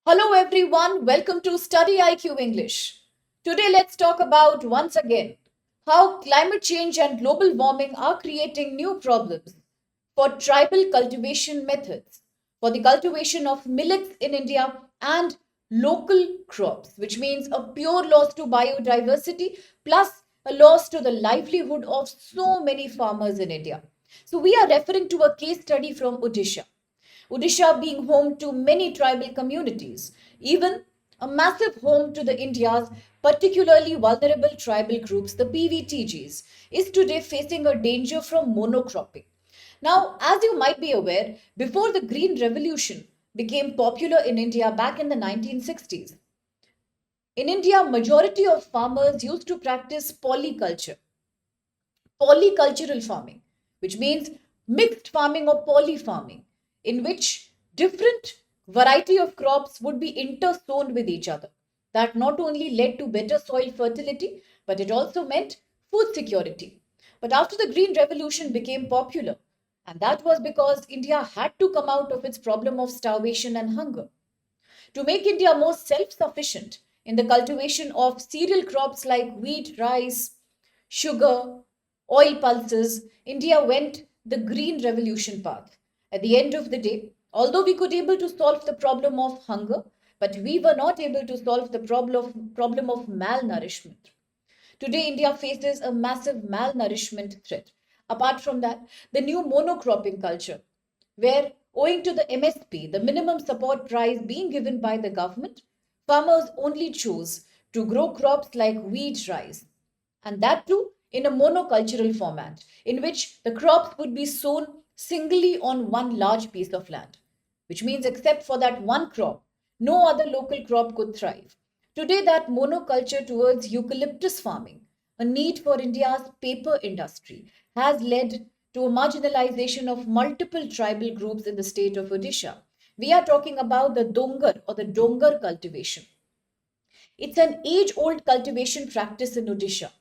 Hello everyone, welcome to StudyIQ English. Today let's talk about once again how climate change and global warming are creating new problems for tribal cultivation methods, for the cultivation of millets in India and local crops, which means a pure loss to biodiversity plus a loss to the livelihood of so many farmers in India. So we are referring to a case study from Odisha. Odisha being home to many tribal communities, even a massive home to the India's particularly vulnerable tribal groups, the PVTGs, is today facing a danger from monocropping. Now, as you might be aware, before the Green Revolution became popular in India back in the 1960s, in India, majority of farmers used to practice polycultural farming, which means mixed farming or poly farming, in which different variety of crops would be intersown with each other. That not only led to better soil fertility, but it also meant food security. But after the Green Revolution became popular, and that was because India had to come out of its problem of starvation and hunger. To make India more self sufficient in the cultivation of cereal crops like wheat, rice, sugar, oil pulses, India went the green revolution path. At the end of the day, although we could able to solve the problem of hunger, but we were not able to solve the problem of malnourishment. Today, India faces a massive malnourishment threat. Apart from that, the new monocropping culture, where owing to the MSP, the minimum support price being given by the government, farmers only choose to grow crops like wheat, rice, and that too in a monocultural format, in which the crops would be sown singly on one large piece of land, which means except for that one crop, no other local crop could thrive. Today, that monoculture towards eucalyptus farming, a need for India's paper industry, has led to a marginalization of multiple tribal groups in the state of Odisha. We are talking about the Dongar or the Dongar cultivation. It's an age old cultivation practice in Odisha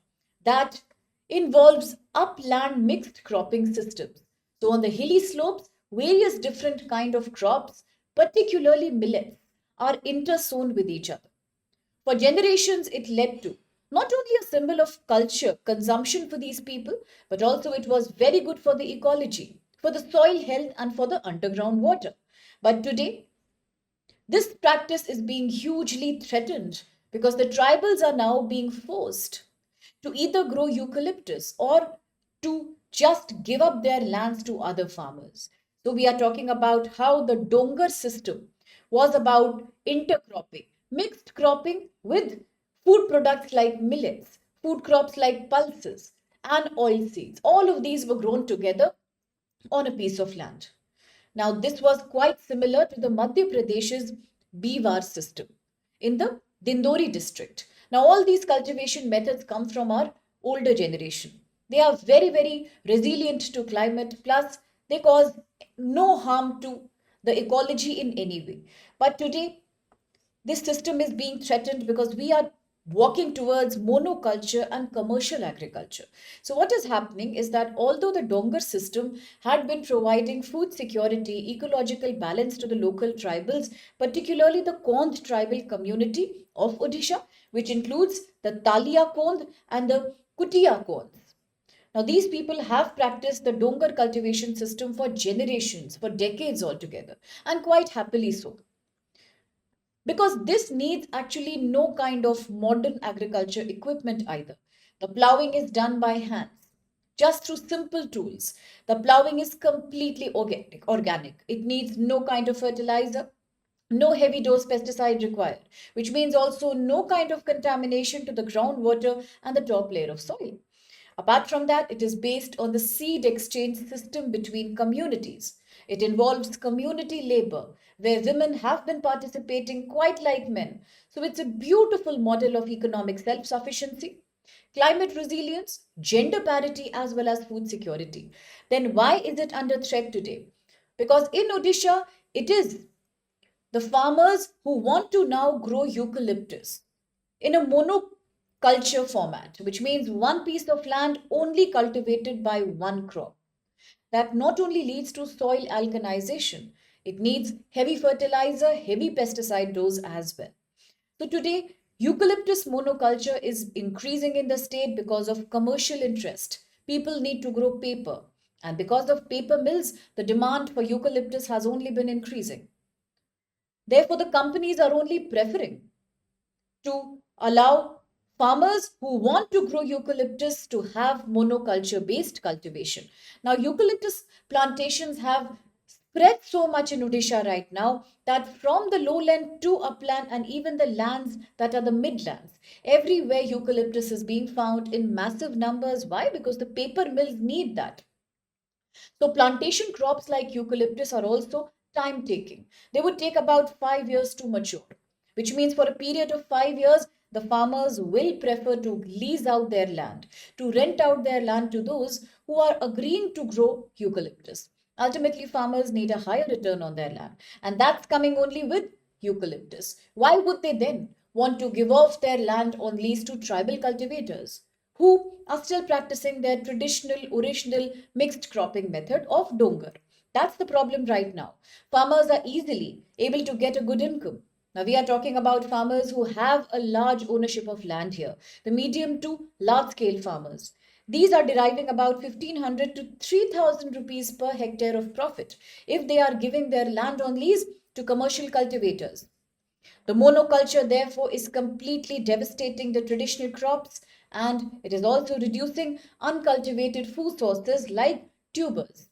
that involves upland mixed cropping systems. So, on the hilly slopes, various different kind of crops, particularly millets, are intersown with each other. For generations, it led to not only a symbol of culture, consumption for these people, but also it was very good for the ecology, for the soil health, and for the underground water. But today, this practice is being hugely threatened because the tribals are now being forced to either grow eucalyptus or to just give up their lands to other farmers. So, we are talking about how the Dongar system was about intercropping, mixed cropping with food products like millets, food crops like pulses, and oil seeds. All of these were grown together on a piece of land. Now, this was quite similar to the Madhya Pradesh's Bivar system in the Dindori district. Now, all these cultivation methods come from our older generation. They are very, very resilient to climate, plus, they cause no harm to the ecology in any way. But today, this system is being threatened because we are walking towards monoculture and commercial agriculture. So, what is happening is that although the Dongar system had been providing food security, ecological balance to the local tribals, particularly the Kond tribal community of Odisha, which includes the Talia Kond and the Kutia Konds. Now, these people have practiced the Dongar cultivation system for generations, for decades altogether, and quite happily so, because this needs actually no kind of modern agriculture equipment either. The plowing is done by hands, just through simple tools. The plowing is completely organic. It needs no kind of fertilizer, no heavy dose pesticide required, which means also no kind of contamination to the groundwater and the top layer of soil. Apart from that, it is based on the seed exchange system between communities. It involves community labor, where women have been participating quite like men. So it's a beautiful model of economic self sufficiency, climate resilience, gender parity, as well as food security. Then why is it under threat today? Because in Odisha, it is the farmers who want to now grow eucalyptus in a monoculture format, which means one piece of land only cultivated by one crop. That not only leads to soil alkalization, It needs heavy fertilizer, heavy pesticide dose as well. So today, eucalyptus monoculture is increasing in the state because of commercial interest. People need to grow paper. And because of paper mills, the demand for eucalyptus has only been increasing. Therefore, the companies are only preferring to allow farmers who want to grow eucalyptus to have monoculture based cultivation. Now, eucalyptus plantations have spread so much in Odisha right now that from the lowland to upland and even the lands that are the midlands, everywhere eucalyptus is being found in massive numbers. Why? Because the paper mills need that. So plantation crops like eucalyptus are also time taking. They would take about 5 years to mature, which means for a period of 5 years, the farmers will prefer to lease out their land, to rent out their land to those who are agreeing to grow eucalyptus. Ultimately, farmers need a higher return on their land, and that's coming only with eucalyptus. Why would they then want to give off their land on lease to tribal cultivators who are still practicing their traditional, original mixed cropping method of Dongar? That's the problem right now. Farmers are easily able to get a good income. Now, we are talking about farmers who have a large ownership of land here, the medium to large scale farmers. These are deriving about 1500 to 3000 rupees per hectare of profit if they are giving their land on lease to commercial cultivators. The monoculture, therefore, is completely devastating the traditional crops, and it is also reducing uncultivated food sources like tubers.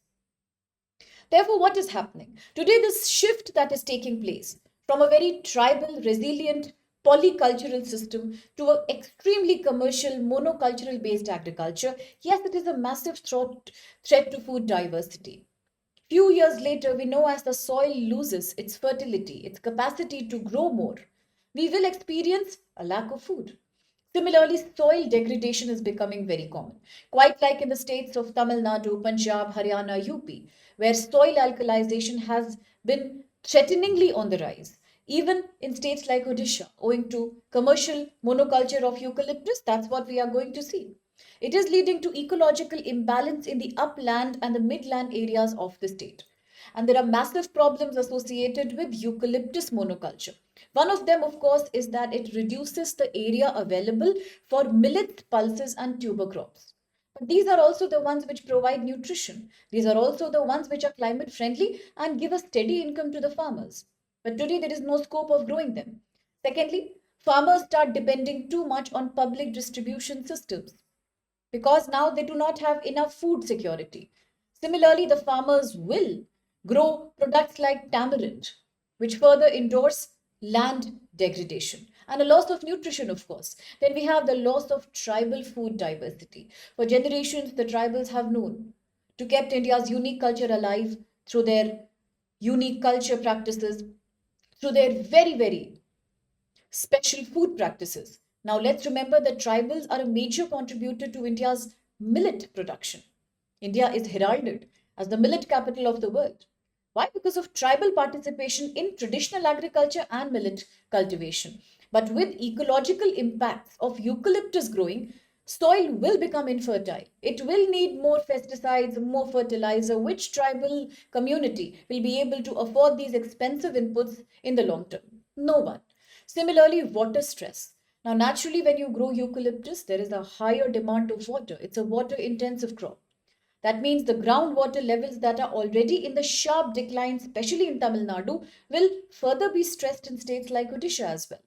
Therefore, what is happening? Today, this shift that is taking place from a very tribal, resilient, polycultural system to an extremely commercial, monocultural based agriculture, yes, it is a massive threat to food diversity. Few years later, we know as the soil loses its fertility, its capacity to grow more, we will experience a lack of food. Similarly, soil degradation is becoming very common, quite like in the states of Tamil Nadu, Punjab, Haryana, UP, where soil alkalization has been threateningly on the rise. Even in states like Odisha, owing to commercial monoculture of eucalyptus, that's what we are going to see. It is leading to ecological imbalance in the upland and the midland areas of the state. And there are massive problems associated with eucalyptus monoculture. One of them, of course, is that it reduces the area available for millet, pulses, and tuber crops. But these are also the ones which provide nutrition. These are also the ones which are climate friendly and give a steady income to the farmers. But today there is no scope of growing them. Secondly, farmers start depending too much on public distribution systems because now they do not have enough food security. Similarly, the farmers will grow products like tamarind, which further endorse land degradation and a loss of nutrition, of course. Then we have the loss of tribal food diversity. For generations, the tribals have known to kept India's unique culture alive through their unique culture practices, through their very, very special food practices. Now, let's remember that tribals are a major contributor to India's millet production. India is heralded as the millet capital of the world. Why? Because of tribal participation in traditional agriculture and millet cultivation. But with ecological impacts of eucalyptus growing, soil will become infertile. It will need more pesticides, more fertilizer. Which tribal community will be able to afford these expensive inputs in the long term? No one. Similarly, water stress. Now, naturally, when you grow eucalyptus, there is a higher demand of water. It's a water intensive crop. That means the groundwater levels that are already in the sharp decline, especially in Tamil Nadu, will further be stressed in states like Odisha as well.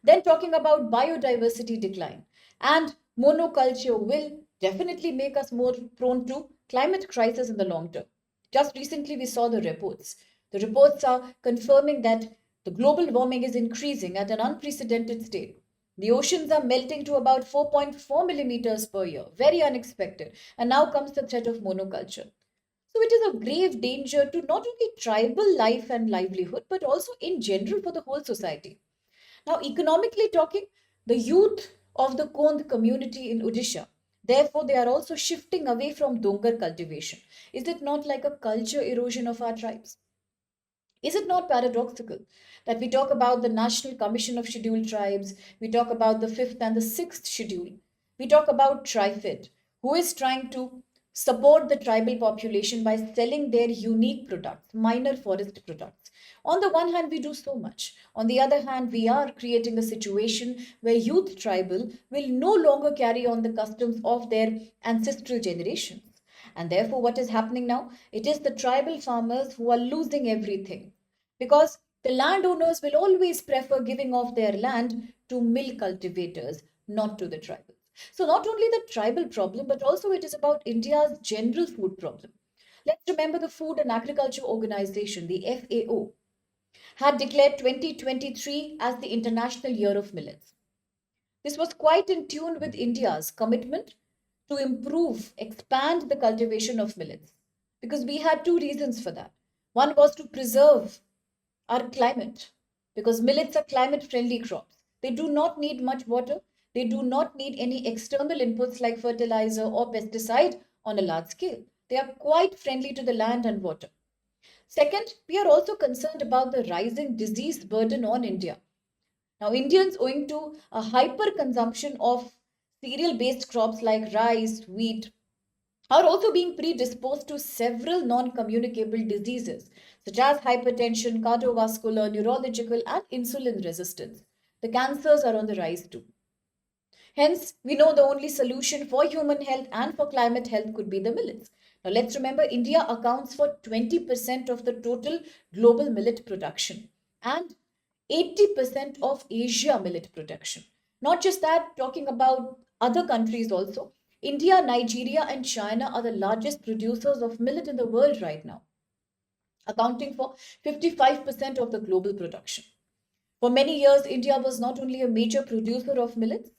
Then, talking about biodiversity decline and monoculture will definitely make us more prone to climate crisis in the long term. Just recently, we saw the reports. The reports are confirming that the global warming is increasing at an unprecedented state. The oceans are melting to about 4.4 millimeters per year, very unexpected. And now comes the threat of monoculture. So it is a grave danger to not only tribal life and livelihood, but also in general for the whole society. Now, economically talking, the youth of the Kond community in Odisha, therefore, they are also shifting away from Dongar cultivation. Is it not like a culture erosion of our tribes? Is it not paradoxical that we talk about the National Commission of Scheduled Tribes, we talk about the fifth and the sixth schedule, we talk about TriFed, who is trying to support the tribal population by selling their unique products, minor forest products. On the one hand, we do so much. On the other hand, we are creating a situation where youth tribal will no longer carry on the customs of their ancestral generations. And therefore, what is happening now? It is the tribal farmers who are losing everything, because the landowners will always prefer giving off their land to mill cultivators, not to the tribals. So, not only the tribal problem, but also it is about India's general food problem. Let's remember the Food and Agriculture Organization, the FAO, had declared 2023 as the International Year of Millets. This was quite in tune with India's commitment to improve, expand the cultivation of millets, because we had two reasons for that. One was to preserve our climate, because millets are climate friendly crops. They do not need much water, they do not need any external inputs like fertilizer or pesticide on a large scale. They are quite friendly to the land and water. Second, we are also concerned about the rising disease burden on India. Now, Indians, owing to a hyper consumption of cereal based crops like rice, wheat, are also being predisposed to several non communicable diseases such as hypertension, cardiovascular, neurological, and insulin resistance. The cancers are on the rise too. Hence, we know the only solution for human health and for climate health could be the millets. Now, let's remember India accounts for 20% of the total global millet production and 80% of Asia millet production. Not just that, talking about other countries also, India, Nigeria, and China are the largest producers of millet in the world right now, accounting for 55% of the global production. For many years, India was not only a major producer of millets,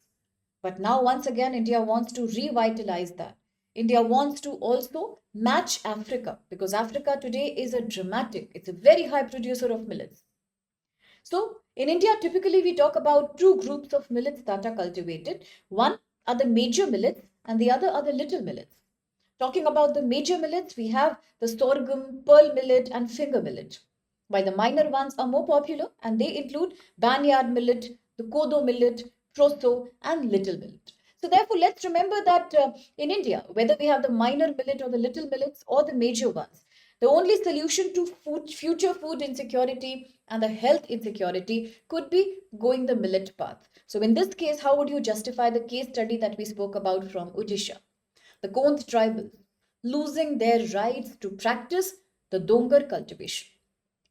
but now, once again, India wants to revitalize that. India wants to also match Africa, because Africa today is it's a very high producer of millets. So, in India, typically we talk about two groups of millets that are cultivated. One are the major millets, and the other are the little millets. Talking about the major millets, we have the sorghum, pearl millet, and finger millet. While the minor ones are more popular, and they include barnyard millet, the kodo millet, proso, and little millet. So, therefore, let's remember that in India, whether we have the minor millet or the little millets or the major ones, the only solution to future food insecurity and the health insecurity could be going the millet path. So, in this case, how would you justify the case study that we spoke about from Odisha? The Kondh tribal losing their rights to practice the Dongar cultivation.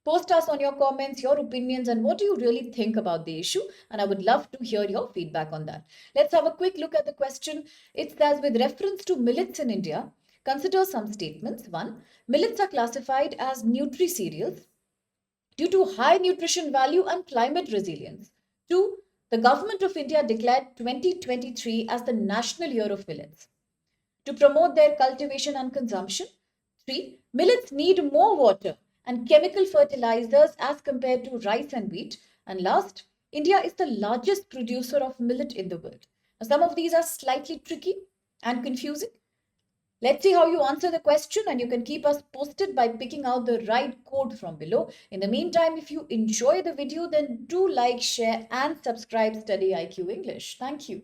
Post us on your comments, your opinions, and what do you really think about the issue. And I would love to hear your feedback on that. Let's have a quick look at the question. It says, with reference to millets in India, consider some statements. 1. Millets are classified as nutri-cereals due to high nutrition value and climate resilience. 2. The Government of India declared 2023 as the National Year of Millets to promote their cultivation and consumption. 3. Millets need more water and chemical fertilizers as compared to rice and wheat. And last, India is the largest producer of millet in the world. Now, some of these are slightly tricky and confusing. Let's see how you answer the question, and you can keep us posted by picking out the right code from below. In the meantime, if you enjoy the video, then do like, share, and subscribe Study IQ English. Thank you.